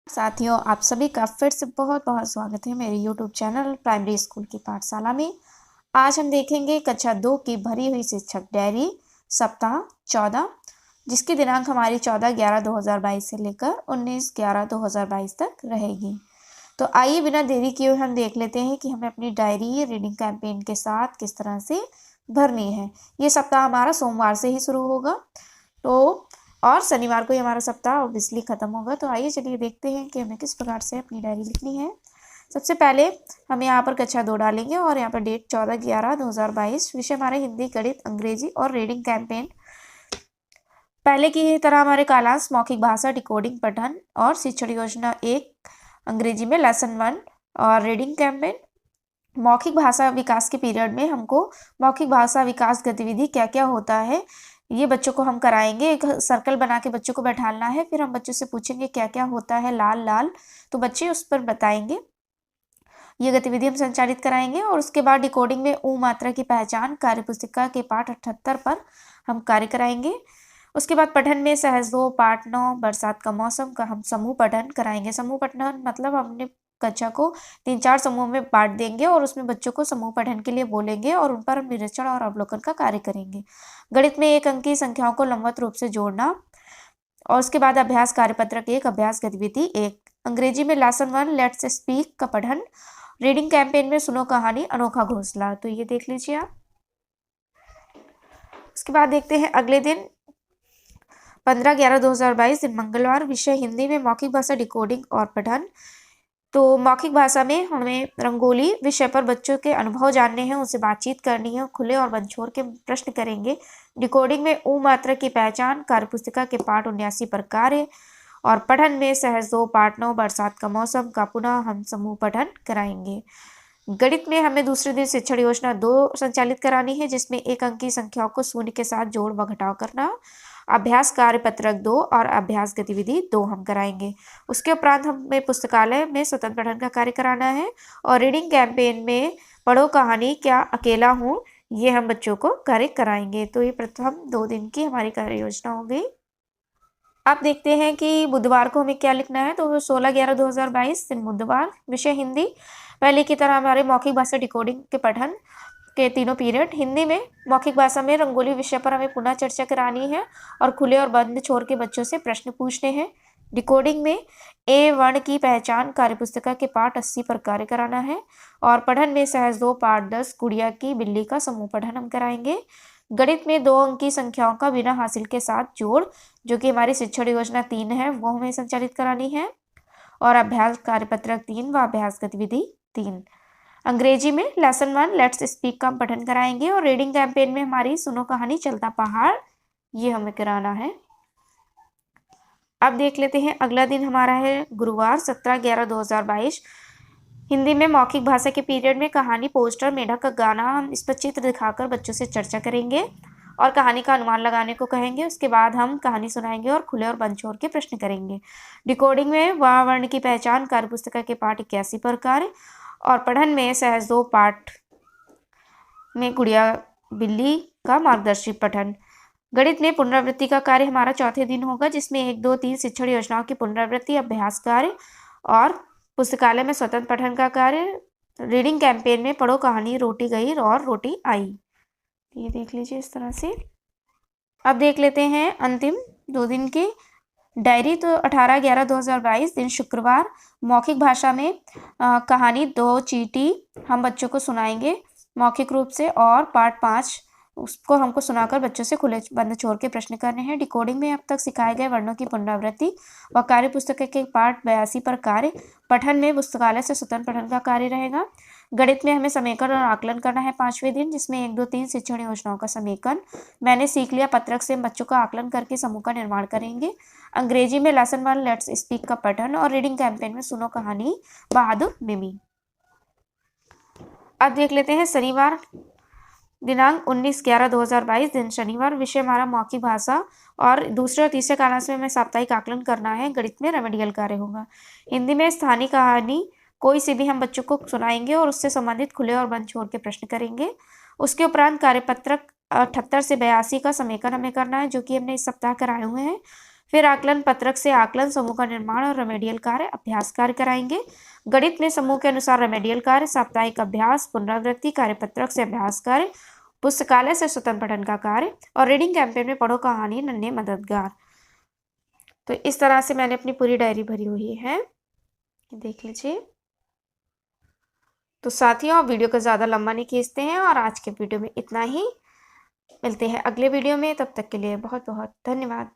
साथियों, आप सभी का फिर से बहुत बहुत स्वागत है मेरे YouTube चैनल प्राइमरी स्कूल की पाठशाला में। आज हम देखेंगे कक्षा 2 की भरी हुई शिक्षक डायरी सप्ताह 14, जिसकी दिनांक हमारी 14/11/2022 से लेकर 19/11/2022 तक रहेगी। तो आइए बिना देरी किए हुए हम देख लेते हैं कि हमें अपनी डायरी रीडिंग कैंपेन के साथ किस तरह से भरनी है। ये सप्ताह हमारा सोमवार से ही शुरू होगा और शनिवार को ही हमारा सप्ताह ऑब्वियसली खत्म होगा। तो आइए चलिए देखते हैं कि हमें किस प्रकार से अपनी डायरी लिखनी है। सबसे पहले हम यहाँ पर कक्षा 2 डालेंगे और यहाँ पर डेट 14/11/2022, विषय हमारे हिंदी, गणित, अंग्रेजी और रीडिंग कैंपेन। पहले की ही तरह हमारे कालांश मौखिक भाषा, डिकोडिंग, पठन और शिक्षण योजना 1 अंग्रेजी में लेसन 1 और रीडिंग कैंपेन। मौखिक भाषा विकास के पीरियड में हमको मौखिक भाषा विकास गतिविधि क्या क्या होता है ये बच्चों को हम कराएंगे। एक सर्कल बना के बच्चों को बैठाना है, फिर हम बच्चों से पूछेंगे क्या क्या होता है लाल लाल, तो बच्चे उस पर बताएंगे। ये गतिविधि हम संचालित कराएंगे और उसके बाद डिकोडिंग में ऊ मात्रा की पहचान कार्यपुस्तिका के पाठ 78 पर हम कार्य कराएंगे। उसके बाद पठन में सहज 2 पाठ 9 बरसात का मौसम का हम समूह पठन कराएंगे। समूह पठन मतलब हमने कक्षा को 3-4 समूह में बांट देंगे और उसमें बच्चों को समूह पठन के लिए बोलेंगे और उन पर हम निरीक्षण और अवलोकन का कार्य करेंगे। गणित में 1 अंक की संख्याओं को लंबवत रूप से जोड़ना और उसके बाद अभ्यास कार्यपत्रक 1 अभ्यास गतिविधि 1। अंग्रेजी में लेसन 1 लेट्स स्पीक का पठन। रीडिंग कैंपेन में सुनो कहानी अनोखा घोंसला, तो ये देख लीजिए आप। उसके बाद देखते हैं अगले दिन 15/11/2022 दिन मंगलवार, विषय हिंदी में मौखिक भाषा, डिकोडिंग और पठन। तो मौखिक भाषा में हमें रंगोली विषय पर बच्चों के अनुभव जानने हैं, उनसे बातचीत करनी है, खुले और बंद छोर के प्रश्न करेंगे। डिकोडिंग में ऊ मात्रा की पहचान कार्यपुस्तिका के पाठ 79 पर कार्य और पठन में सहज 2 पाठ 9 बरसात का मौसम का पुनः हम समूह पठन कराएंगे। गणित में हमें दूसरे दिन शिक्षण योजना 2 संचालित करानी है, जिसमें 1 अंक की संख्याओं को शून्य के साथ जोड़ व घटाव करना। अभ्यास कार्यपत्रक 2 और अभ्यास गतिविधि 2 हम कराएंगे। उसके उपरांत हमें पुस्तकालय में स्वतंत्र पठन का कार्य कराना है और रीडिंग कैंपेन में पढ़ो कहानी क्या अकेला हूँ, ये हम बच्चों को कार्य कराएंगे। तो ये प्रथम 2 दिन की हमारी कार्य योजना हो गई। अब देखते हैं कि बुधवार को हमें क्या लिखना है। तो 16/11/2022 दिन बुधवार, विषय हिंदी। पहले की तरह हमारे मौखिक भाषा डिकोडिंग के पठन के तीनों पीरियड। हिंदी में मौखिक भाषा में रंगोली विषय पर हमें पुनः चर्चा करानी है और खुले और बंद छोर के बच्चों से प्रश्न पूछने हैं। डिकोडिंग में ए वर्ण की पहचान कार्यपुस्तिका के पाठ 80 पर कार्य कराना है और पठन में सहज 2 पाठ 10 गुड़िया की बिल्ली का समूह पठन हम कराएंगे। गणित में 2 अंक की संख्याओं का बिना हासिल के साथ जोड़, जो कि हमारी शिक्षण योजना 3 है, वो हमें संचालित करानी है और अभ्यास कार्यपत्रक 3 व अभ्यास गतिविधि 3। अंग्रेजी में लेसन 1 लेट्स स्पीक का पठन कराएंगे और रीडिंग कैंपेन में हमारी सुनो कहानी चलता पहाड़, ये हमें कराना है। अब देख लेते हैं अगला दिन हमारा है गुरुवार 17/11/2022। हिंदी में मौखिक भाषा के पीरियड में कहानी, पोस्टर, मेढक का गाना, हम इस पर चित्र दिखाकर बच्चों से चर्चा करेंगे और कहानी का अनुमान लगाने को कहेंगे। उसके बाद हम कहानी सुनाएंगे और खुले और बंद छोर के प्रश्न करेंगे। डिकोडिंग में वा वर्ण की पहचान कार्यपुस्तिका के पाठ 81 पर कार्य और पठन में सहज 2 पाठ में गुड़िया बिल्ली का मार्गदर्शी पठन। गणित में पुनरावृत्ति का कार्य हमारा चौथे दिन होगा, जिसमें 1 2 3 शिक्षण योजनाओं की पुनरावृत्ति, अभ्यास कार्य और पुस्तकालय में स्वतंत्र पठन का कार्य। रीडिंग कैंपेन में पढ़ो कहानी रोटी गई और रोटी आई, ये देख लीजिए इस तरह से। अब देख लेते हैं अंतिम 2 दिन की डायरी। तो 18/11/2022 दिन शुक्रवार, मौखिक भाषा में कहानी 2 चींटी हम बच्चों को सुनाएंगे मौखिक रूप से और पाठ 5 उसको हमको सुनाकर बच्चों से खुले बंद छोड़ के प्रश्न करने हैं। डिकोडिंग में अब तक सिखाए गए वर्णों की पुनरावृत्ति व कार्य पुस्तक के पाठ 82 पर कार्य। पठन में पुस्तकालय से स्वतंत्र पठन का कार्य रहेगा। गणित में हमें समेकन और आकलन करना है 5वें दिन, जिसमें 1 2 3 शिक्षण योजनाओं का समेकन मैंने सीख लिया पत्रक से बच्चों का आकलन करके समूह का निर्माण करेंगे। अंग्रेजी में लेसन 1 लेट्स स्पीक का पठन और रीडिंग कैंपेन में सुनो कहानी बहादुर मिमी। अब देख लेते हैं शनिवार, दिनांक 19/11/2022 दिन शनिवार, विषय हमारा मौखिक भाषा और दूसरे और तीसरे कालांश में हमें साप्ताहिक आकलन करना है। गणित में रेमेडियल कार्य होगा। हिंदी में स्थानीय कहानी कोई सी भी हम बच्चों को सुनाएंगे और उससे संबंधित खुले और बंद छोर के प्रश्न करेंगे। उसके उपरांत कार्यपत्रक 78 से 82 का समेकन हमें करना है, जो कि हमने इस सप्ताह कराए हुए हैं। फिर आकलन पत्रक से आकलन समूह का निर्माण और रेमेडियल कार्य अभ्यास कार्य कराएंगे। गणित में समूह के अनुसार रेमेडियल कार्य, साप्ताहिक अभ्यास, पुनरावृत्ति, कार्यपत्रक से अभ्यास कार्य, पुस्तकालय से स्वतंत्र पठन का कार्य और रीडिंग कैंपेन में पढ़ो कहानी नन्हे मददगार। तो इस तरह से मैंने अपनी पूरी डायरी भरी हुई है, देख लीजिए। तो साथियों, वीडियो को ज़्यादा लंबा नहीं खींचते हैं और आज के वीडियो में इतना ही। मिलते हैं अगले वीडियो में, तब तक के लिए बहुत बहुत धन्यवाद।